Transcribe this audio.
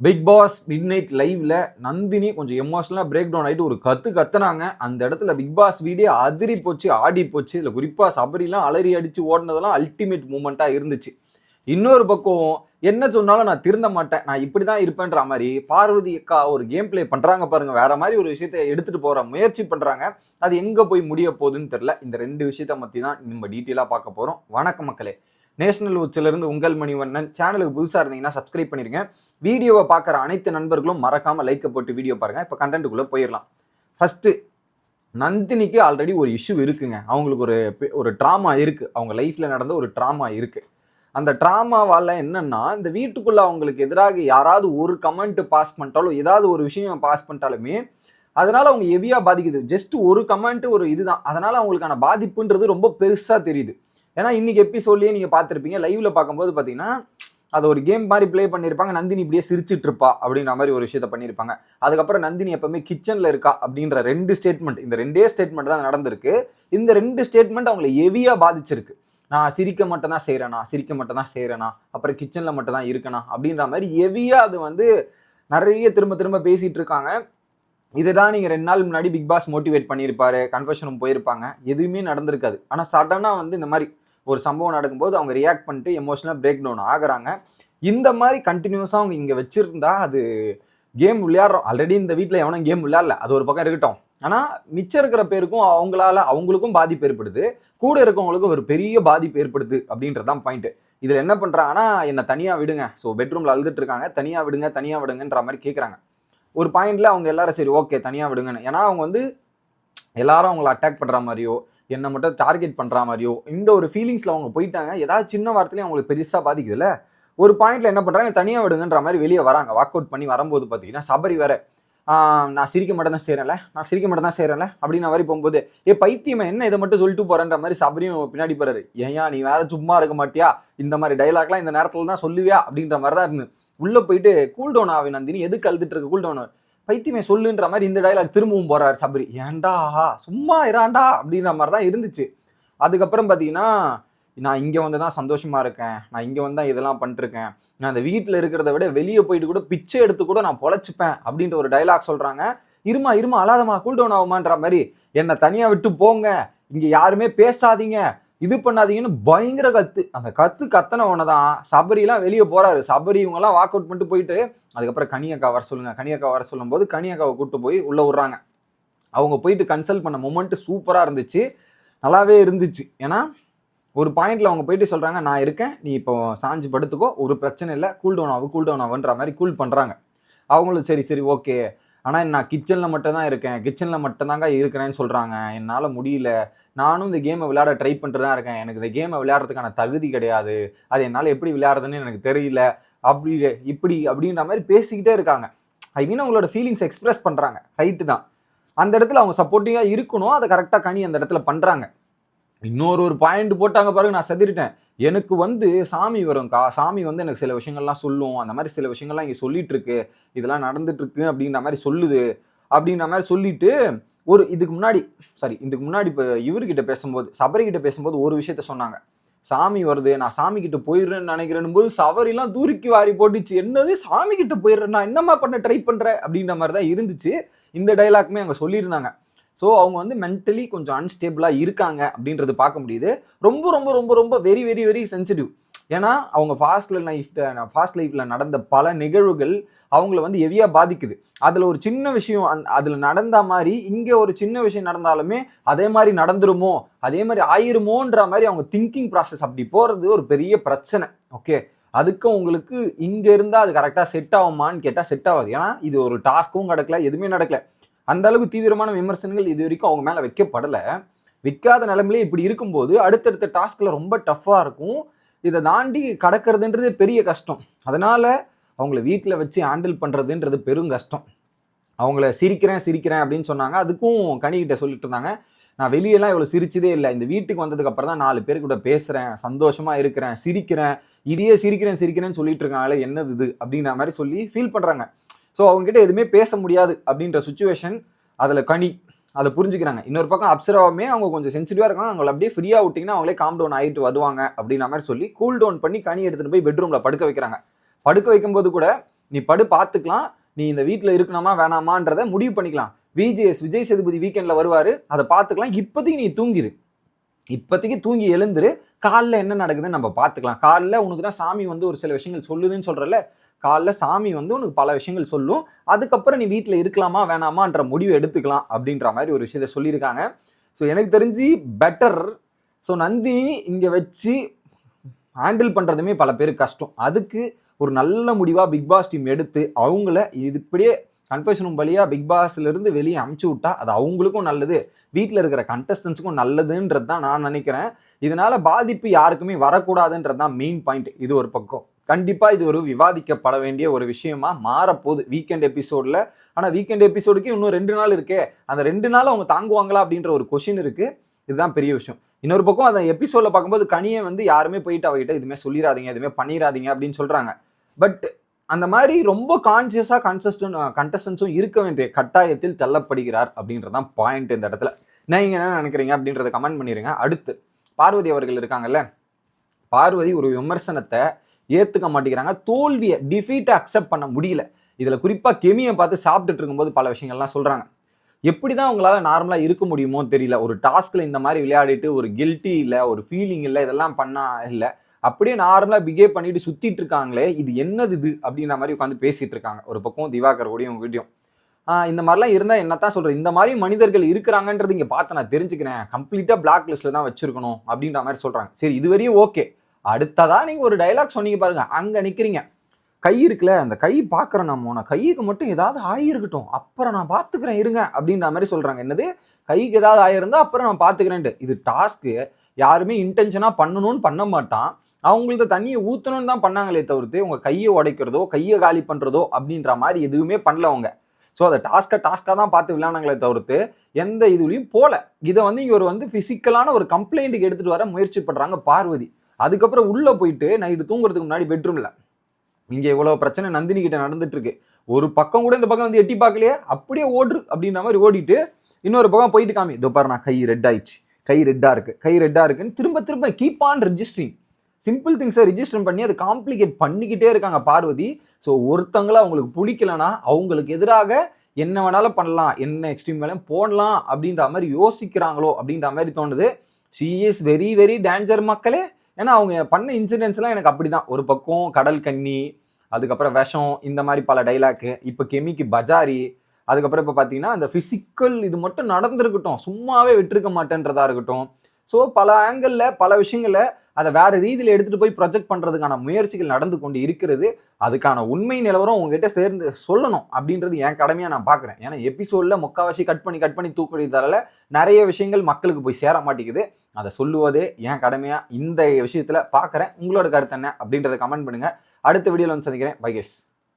Big pass mid night லைவ்ல நந்தினி கொஞ்சம் எமோஷனலா பிரேக் டவுன் ஆயிட்டு ஒரு கத்துனாங்க. அந்த இடத்துல பிக் பாஸ் வீடியோ அதிரி போச்சு, ஆடி போச்சு. இதுல குறிப்பா சபரிலாம் அலறி அடிச்சு ஓடினதெல்லாம் அல்டிமேட் மூமெண்டா இருந்துச்சு. இன்னொரு பக்கம் என்ன சொன்னாலும் நான் திருந்த மாட்டேன், நான் இப்படிதான் இருப்பேன்ற மாதிரி பார்வதி அக்கா ஒரு கேம் பிளே பண்றாங்க பாருங்க. வேற மாதிரி ஒரு விஷயத்தை எடுத்துட்டு போற முயற்சி பண்றாங்க. அது எங்க போய் முடிய போகுதுன்னு தெரியல. இந்த ரெண்டு விஷயத்த பத்தி தான் நம்ம டீட்டெயிலா பார்க்க போறோம். வணக்கம் மக்களே. நேஷனல் உச்சில இருந்து உங்கள் மணிவண்ணன். சேனலுக்கு புதுசா இருந்தீங்கன்னா சப்ஸ்கிரைப் பண்ணிருங்க. வீடியோவை பார்க்குற அனைத்து நண்பர்களும் மறக்காம லைக் போட்டு வீடியோ பாருங்க. இப்போ கண்டென்ட்டுக்குள்ள போயிடலாம். ஃபர்ஸ்ட், நந்தினிக்கு ஆல்ரெடி ஒரு இஷ்யூ இருக்குங்க. அவங்களுக்கு ஒரு ட்ராமா இருக்கு. அவங்க லைஃப்ல நடந்த ஒரு ட்ராமா இருக்கு. அந்த ட்ராமாவால என்னன்னா, இந்த வீட்டுக்குள்ள அவங்களுக்கு எதிராக யாராவது ஒரு கமெண்ட் பாஸ் பண்ணிட்டாலும், ஏதாவது ஒரு விஷயம் பாஸ் பண்ணிட்டாலுமே அதனால அவங்க ஹெவியா பாதிக்குது. ஜஸ்ட் ஒரு கமெண்ட், ஒரு இதுதான். அதனால அவங்களுக்கான பாதிப்புன்றது ரொம்ப பெருசா தெரியுது. ஏன்னா இன்னைக்கு எபிசோட்லயே நீங்க பார்த்திருப்பீங்க. லைவ்ல பார்க்கும்போது பாத்தீங்கன்னா, அதை ஒரு கேம் மாதிரி பிளே பண்ணியிருப்பாங்க. நந்தினி இப்படியே சிரிச்சிட்டு இருப்பா அப்படின்ற மாதிரி ஒரு விஷயத்த பண்ணியிருப்பாங்க. அதுக்கப்புறம் நந்தினி எப்பவுமே கிச்சன்ல இருக்கா அப்படின்ற ரெண்டு ஸ்டேட்மெண்ட், இந்த ரெண்டே ஸ்டேட்மெண்ட் தான் நடந்திருக்கு. இந்த ரெண்டு ஸ்டேட்மெண்ட் அவங்களை ஹெவியா பாதிச்சிருக்கு. நான் சிரிக்க மட்டும் தான் செய்யறேனா, சிரிக்க மட்டும் தான் செய்யறேனா, அப்புறம் கிச்சன்ல மட்டும் தான் இருக்கனா அப்படின்ற மாதிரி ஹெவியா அது வந்து நிறைய திரும்ப திரும்ப பேசிட்டு இருக்காங்க. இதுதான் நீங்க 2 நாள் முன்னாடி பிக் பாஸ் மோட்டிவேட் பண்ணியிருப்பாரு, கன்ஃபெஷன் ரூம் போயிருப்பாங்க. எதுவுமே நடந்திருக்காது. ஆனா சடனா வந்து இந்த மாதிரி ஒரு சம்பவம் நடக்கும்போது அவங்க ரியாக்ட் பண்ணிட்டு எமோஷனலா பிரேக் டவுன் ஆகுறாங்க. இந்த மாதிரி கண்டினியூஸா அவங்க இங்க வச்சிருந்தா அது கேம் விளையாடுறோம். ஆல்ரெடி இந்த வீட்டில் எவனும் கேம் விளையாடல, அது ஒரு பக்கம் இருக்கட்டும். ஆனா மிச்சம் இருக்கிற பேருக்கும் அவங்களுக்கும் பாதிப்பு ஏற்படுது, கூட இருக்கவங்களுக்கும் ஒரு பெரிய பாதிப்பு ஏற்படுது அப்படின்றதான் பாயிண்ட். இதுல என்ன பண்றாங்கன்னா, என்ன தனியா விடுங்க. ஸோ பெட்ரூம்ல அழுதுட்டு இருக்காங்க, தனியா விடுங்க தனியா விடுங்கன்ற மாதிரி கேட்கறாங்க. ஒரு பாயிண்ட்ல அவங்க எல்லாரும் சரி ஓகே தனியா விடுங்கன்னு. ஏன்னா அவங்க வந்து எல்லாரும் அவங்களை அட்டாக் பண்ற மாதிரியோ, என்ன மட்டும் டார்கெட் பண்ற மாதிரியோ இந்த ஒரு ஃபீலிங்ஸ்ல அவங்க போயிட்டாங்க. ஏதாவது சின்ன வார்த்தையில அவங்களுக்கு பெருசா பாதிக்குதுல்ல. ஒரு பாயிண்ட்ல என்ன பண்றாங்க, தனியா விடுங்கன்ற மாதிரி வெளியே வராங்க. வாக் அவுட் பண்ணி வரும்போது பாத்தீங்கன்னா சபரி வேற நான் சிரிக்க மட்டும் தான் செய்யறேன்ல, நான் சிரிக்க மட்டும் தான் செய்யறேன்ல அப்படின்னு மாதிரி போகும்போது, பைத்தியமா என்ன இதை மட்டும் சொல்லிட்டு போறேன்ற மாதிரி சபரியும் பின்னாடி போறாரு. ஏயா நீ வேற சும்மா இருக்க மாட்டியா, இந்த மாதிரி டைலாக்லாம் இந்த நேரத்துல தான் சொல்லுவியா அப்படின்ற மாதிரி தான் இருந்து உள்ள போயிட்டு கூல் டவுன் ஆவி நந்தினி, எதுக்கு அழுதுட்டு இருக்க, கூல் டவுன் பைத்தியமே சொல்லுன்ற மாதிரி இந்த டைலாக் திரும்பவும் போறாரு சபரி. ஏன்டா சும்மா இராண்டா அப்படின்ற மாதிரி தான் இருந்துச்சு. அதுக்கப்புறம் பாத்தீங்கன்னா, நான் இங்க வந்து தான் சந்தோஷமா இருக்கேன், நான் இங்க வந்து தான் இதெல்லாம் பண்ணிருக்கேன், நான் அந்த வீட்டுல இருக்கிறத விட வெளியே போயிட்டு கூட பிச்சை எடுத்து கூட நான் பொழைச்சுப்பேன் அப்படின்ற ஒரு டைலாக் சொல்றாங்க. இருமா இருமா அழாதமா, கூல் டவுன் ஆகுமான்ற மாதிரி, என்னை தனியா விட்டு போங்க, இங்க யாருமே பேசாதீங்க, இது பண்ணாதீங்கன்னு பயங்கர கத்து. அந்த கத்தனவன தான் சபரி எல்லாம் வெளியே போறாரு. சபரி இவங்க எல்லாம் வாக் அவுட் பண்ணிட்டு போயிட்டு அதுக்கப்புறம் கனியக்கா வர சொல்லுங்க, கனியக்கா வர சொல்லும் போது கனியக்காவை கூட்டு போய் உள்ள விடுறாங்க. அவங்க போயிட்டு கன்சல்ட் பண்ண மொமெண்ட் சூப்பரா இருந்துச்சு, நல்லாவே இருந்துச்சு. ஏன்னா ஒரு பாயிண்ட்ல அவங்க போயிட்டு சொல்றாங்க, நான் இருக்கேன், நீ இப்போ சாஞ்சு படுத்துக்கோ, ஒரு பிரச்சனை இல்லை, கூல் டவுன் ஆகுன்ற மாதிரி கூல் பண்றாங்க. அவங்களும் சரி சரி ஓகே, ஆனா நான் கிச்சன்ல மட்டும் தான் இருக்கேன், கிச்சன்ல மட்டும் தாங்க இருக்கிறேன்னு சொல்றாங்க, என்னால முடியல, நானும் இந்த கேமை விளையாட ட்ரை பண்ணிட்டு தான் இருக்கேன், எனக்கு இந்த கேமை விளையாடுறதுக்கான தகுதி கிடையாது, அது என்னால எப்படி விளையாடுறதுன்னு எனக்கு தெரியல, அப்படி இப்படி அப்படின்ற மாதிரி பேசிக்கிட்டே இருக்காங்க. ஐ மீன் அவங்களோட ஃபீலிங்ஸ் எக்ஸ்பிரஸ் பண்றாங்க. ரைட்டு தான். அந்த இடத்துல அவங்க சப்போர்ட்டிவா இருக்கணும், அதை கரெக்டா கனி அந்த இடத்துல பண்றாங்க. இன்னொரு பாயிண்ட் போட்டாங்க பாருங்க, நான் செதிரிட்டேன். எனக்கு வந்து சாமி வரும்க்கா, சாமி வந்து எனக்கு சில விஷயங்கள்லாம் சொல்லும், அந்த மாதிரி சில விஷயங்கள்லாம் இங்க சொல்லிட்டு இருக்கு, இதெல்லாம் நடந்துட்டு இருக்கு அப்படின்ற மாதிரி சொல்லுது அப்படின்ற மாதிரி சொல்லிட்டு, ஒரு இதுக்கு முன்னாடி இப்போ இவர்கிட்ட பேசும்போது, சபரி கிட்ட பேசும்போது ஒரு விஷயத்த சொன்னாங்க. சாமி வருது, நான் சாமி கிட்ட போயிடுறேன்னு நினைக்கிறேன் போது சபரிலாம் தூக்கி வாரி போட்டுச்சு. என்னது சாமி கிட்ட போயிடுறேன், நான் என்னமா பண்ண ட்ரை பண்றேன் அப்படின்ற மாதிரி தான் இருந்துச்சு. இந்த டைலாக்மே அவங்க சொல்லியிருந்தாங்க. ஸோ அவங்க வந்து மென்டலி கொஞ்சம் அன்ஸ்டேபிளாக இருக்காங்க அப்படின்றது பார்க்க முடியுது. ரொம்ப ரொம்ப ரொம்ப ரொம்ப வெரி வெரி வெரி சென்சிட்டிவ். ஏன்னா அவங்க ஃபாஸ்ட் லைஃப்பில் நடந்த பல நிகழ்வுகள் அவங்கள வந்து ஹெவியாக பாதிக்குது. அதில் ஒரு சின்ன விஷயம் அதில் நடந்த மாதிரி இங்கே ஒரு சின்ன விஷயம் நடந்தாலுமே அதே மாதிரி நடந்துருமோ, அதே மாதிரி ஆயிருமோன்ற மாதிரி அவங்க திங்கிங் ப்ராசஸ் அப்படி போகிறது ஒரு பெரிய பிரச்சனை. ஓகே, அதுக்கு உங்களுக்கு இங்கே இருந்தால் அது கரெக்டாக செட் ஆகுமான்னு கேட்டால் செட் ஆகாது. ஏன்னா இது ஒரு டாஸ்க்கும் நடக்கல, எதுவுமே நடக்கல. அந்த அளவுக்கு தீவிரமான விமர்சனங்கள் இது வரைக்கும் அவங்க மேல வைக்கப்படல. வைக்காத நிலைமையிலே இப்படி இருக்கும்போது அடுத்தடுத்த டாஸ்க்ல ரொம்ப டஃப்பா இருக்கும். இதை தாண்டி கடக்கிறதுன்றது பெரிய கஷ்டம். அதனால அவங்கள வீட்டில் வச்சு ஹேண்டில் பண்றதுன்றது பெரும் கஷ்டம். அவங்கள சிரிக்கிறேன் அப்படின்னு சொன்னாங்க. அதுக்கும் கனிகிட்ட சொல்லிட்டு இருந்தாங்க, நான் வெளியெல்லாம் இவ்வளவு சிரிச்சதே இல்லை, இந்த வீட்டுக்கு வந்ததுக்கு அப்புறம் தான் 4 பேர் கூட பேசுறேன், சந்தோஷமா இருக்கிறேன், சிரிக்கிறேன், இதையே சிரிக்கிறேன்னு சொல்லிட்டு இருக்காங்களே, என்னது இது அப்படின்ற மாதிரி சொல்லி ஃபீல் பண்றாங்க. ஸோ அவங்க கிட்ட எதுவுமே பேச முடியாது அப்படின்ற சுச்சுவேஷன் அதுல கனி அதை புரிஞ்சுக்கிறாங்க. இன்னொரு பக்கம் அப்சராவுமே அவங்க கொஞ்சம் சென்சிட்டிவா இருக்காங்க, அவங்களை அப்படியே ஃப்ரீயா விட்டீங்கன்னா அவங்களே காம் டவுன் ஆகிட்டு வருவாங்க அப்படின்ற மாதிரி சொல்லி கூல் டவுன் பண்ணி கனி எடுத்துட்டு போய் பெட்ரூம்ல படுக்க வைக்கிறாங்க. படுக்க வைக்கும்போது கூட நீ படு பார்த்துக்கலாம், நீ இந்த வீட்டில் இருக்கணுமா வேணாமான்றதை முடிவு பண்ணிக்கலாம். விஜய் சேதுபதி வீக்கெண்டில் வருவார், அதை பார்த்துக்கலாம். இப்போதைக்கு நீ தூங்கிரு, இப்போதைக்கு தூங்கி எழுந்துரு, காலைல என்ன நடக்குதுன்னு நம்ம பார்த்துக்கலாம். காலைல உனக்கு தான் சாமி வந்து ஒரு சில விஷயங்கள் சொல்லுதுன்னு சொல்கிறல, காலைல சாமி வந்து உனக்கு பல விஷயங்கள் சொல்லும், அதுக்கப்புறம் நீ வீட்டில் இருக்கலாமா வேணாமான்ற முடிவு எடுத்துக்கலாம் அப்படின்ற மாதிரி ஒரு விஷயத்தை சொல்லியிருக்காங்க. ஸோ எனக்கு தெரிஞ்சு பெட்டர். ஸோ நந்தினி இங்கே வச்சு ஹேண்டில் பண்ணுறதுமே பல பேருக்கு கஷ்டம். அதுக்கு ஒரு நல்ல முடிவாக பிக் பாஸ் டீம் எடுத்து அவங்கள இது இப்படியே கன்ஃபெஷன் வழியாக பிக் பாஸ்லேருந்து வெளியே அமுச்சு விட்டா அது அவங்களுக்கும் நல்லது, வீட்டில் இருக்கிற கண்டஸ்டன்ஸுக்கும் நல்லதுன்றது தான் நான் நினைக்கிறேன். இதனால் பாதிப்பு யாருக்குமே வரக்கூடாதுன்றது தான் மெயின் பாயிண்ட். இது ஒரு பக்கம். கண்டிப்பாக இது ஒரு விவாதிக்கப்பட வேண்டிய ஒரு விஷயமா மாறப்போகுது வீக்கெண்ட் எபிசோடில். ஆனால் வீக்கெண்ட் எபிசோடுக்கு இன்னும் 2 நாள் இருக்கே, அந்த 2 நாள் அவங்க தாங்குவாங்களா அப்படின்ற ஒரு கொஷின் இருக்குது. இதுதான் பெரிய விஷயம். இன்னொரு பக்கம் அந்த எபிசோடில் பார்க்கும்போது கனியை வந்து யாருமே போயிட்டு அவகிட்ட எதுவுமே சொல்லிடாதீங்க, எதுவுமே பண்ணிடாதீங்க அப்படின்னு சொல்கிறாங்க. பட் அந்த மாதிரி ரொம்ப கான்சியஸாக கண்டஸ்டன்ஸும் இருக்க வேண்டிய கட்டாயத்தில் தள்ளப்படுகிறார் அப்படின்றதான் பாயிண்ட் இந்த இடத்துல. நீங்கள் என்ன நினைக்கிறீங்க அப்படின்றத கமெண்ட் பண்ணிடுங்க. அடுத்து பார்வதி அவர்கள் இருக்காங்கல்ல, பார்வதி ஒரு விமர்சனத்தை ஏற்றுக்க மாட்டேங்கிறாங்க, தோல்வியை டிஃபீட்டை அக்செப்ட் பண்ண முடியல. இதில் குறிப்பாக கெமியை பார்த்து சாப்பிட்டுட்டு இருக்கும்போது பல விஷயங்கள்லாம் சொல்கிறாங்க. எப்படி தான் உங்களால் நார்மலாக இருக்க முடியுமோ தெரியல, ஒரு டாஸ்கில் இந்த மாதிரி விளையாடிட்டு ஒரு கில்ட்டி இல்லை, ஒரு ஃபீலிங் இல்லை, இதெல்லாம் பண்ணால் இல்லை, அப்படியே நார்மலாக பிஹேவ் பண்ணிட்டு சுற்றிட்டு இருக்காங்களே, இது என்னது இது அப்படின்ற மாதிரி உட்காந்து பேசிகிட்டு இருக்காங்க. ஒரு பக்கம் திவாகர் கூடயும் வீடியோ இந்த மாதிரிலாம் இருந்தால் என்னத்தான் சொல்கிறது, இந்த மாதிரி மனிதர்கள் இருக்கிறாங்கன்றது இங்கே பார்த்து நான் தெரிஞ்சுக்கிறேன், கம்ப்ளீட்டாக பிளாக் லிஸ்ட்டில் தான் வச்சுருக்கணும் அப்படின்ற மாதிரி சொல்கிறாங்க. சரி, இதுவரையும் ஓகே. அடுத்ததாக நீங்கள் ஒரு டைலாக் சொன்னீங்க பாருங்க, அங்கே நிற்கிறீங்க, கை இருக்குல்ல, அந்த கை பார்க்குறேன் நான் கைக்கு மட்டும் ஏதாவது ஆகியிருக்கட்டும், அப்புறம் நான் பார்த்துக்கிறேன் இருங்க அப்படின்ற மாதிரி சொல்கிறாங்க. என்னது, கைக்கு ஏதாவது ஆகியிருந்தா அப்புறம் நான் பார்த்துக்கிறேன்ட்டு. இது டாஸ்க்கு, யாருமே இன்டென்ஷனாக பண்ணணும்னு பண்ண மாட்டான், அவங்களுக்கு தண்ணியை ஊற்றணும்னு தான் பண்ணாங்களே தவிர்த்து உங்கள் கையை உடைக்கிறதோ கையை காலி பண்ணுறதோ அப்படின்ற மாதிரி எதுவுமே பண்ணல அவங்க. ஸோ அதை டாஸ்க்காக தான் பார்த்து விளையாடுனாங்களே தவிர்த்து எந்த இதுலையும் போல. இதை வந்து இங்கே ஒரு ஃபிசிக்கலான ஒரு கம்ப்ளைண்ட்டுக்கு எடுத்துகிட்டு வர முயற்சி பண்ணுறாங்க பார்வதி. அதுக்கப்புறம் உள்ளே போயிட்டு நைட்டு தூங்குறதுக்கு முன்னாடி பெட்ரூமில் இங்கே இவ்வளோ பிரச்சனை நந்தினி கிட்ட நடந்துட்டு இருக்கு, ஒரு பக்கம் கூட இந்த பக்கம் வந்து எட்டி பார்க்கலையே, அப்படியே ஓடுறு அப்படின்ற மாதிரி ஓடிட்டு இன்னொரு பக்கம் போயிட்டு காமி, இதோ பாரு நான் கை ரெட் ஆயிடுச்சு, கை ரெட்டாக இருக்குன்னு திரும்ப கீப் ஆன் ரெஜிஸ்டரிங். சிம்பிள் திங்ஸை ரிஜிஸ்டர் பண்ணி அதை காம்ப்ளிகேட் பண்ணிக்கிட்டே இருக்காங்க பார்வதி. ஸோ ஒருத்தங்கள அவங்களுக்கு பிடிக்கலன்னா அவங்களுக்கு எதிராக என்ன வேணாலும் பண்ணலாம், என்ன எக்ஸ்ட்ரீம் வேலையும் போடலாம் அப்படின்ற மாதிரி யோசிக்கிறாங்களோ அப்படின்ற மாதிரி தோணுது. She is very very danger மக்களே. ஏன்னா அவங்க பண்ண இன்சிடென்ட்ஸ்லாம் எனக்கு அப்படி தான். ஒரு பக்கம் கடல் கன்னி, அதுக்கப்புறம் விஷம், இந்த மாதிரி பல டைலாக்கு, இப்போ கெமிக்கு பஜாரி, அதுக்கப்புறம் இப்போ பார்த்தீங்கன்னா அந்த ஃபிசிக்கல் இது மட்டும் நடந்திருக்கட்டும், சும்மாவே விட்டுருக்க மாட்டேன்றதா இருக்கட்டும். ஸோ பல ஆங்கிளில் பல விஷயங்களை அதை வேறு ரீதியில் எடுத்துகிட்டு போய் ப்ரொஜெக்ட் பண்ணுறதுக்கான முயற்சிகள் நடந்து கொண்டு இருக்கிறது. அதுக்கான உண்மை நிலவரம் உங்ககிட்ட சேர்ந்து சொல்லணும் அப்படின்றது என் கடமையாக நான் பார்க்குறேன். ஏன்னா எபிசோடில் முக்கால்வாசி கட் பண்ணி தூக்குறதால நிறைய விஷயங்கள் மக்களுக்கு போய் சேர மாட்டேங்குது. அதை சொல்லுவதே என் கடமையாக இந்த விஷயத்தில் பார்க்குறேன். உங்களோட கருத்து என்ன அப்படின்றத கமெண்ட் பண்ணுங்கள். அடுத்த வீடியோவில் வந்து சந்திக்கிறேன். Bye guys.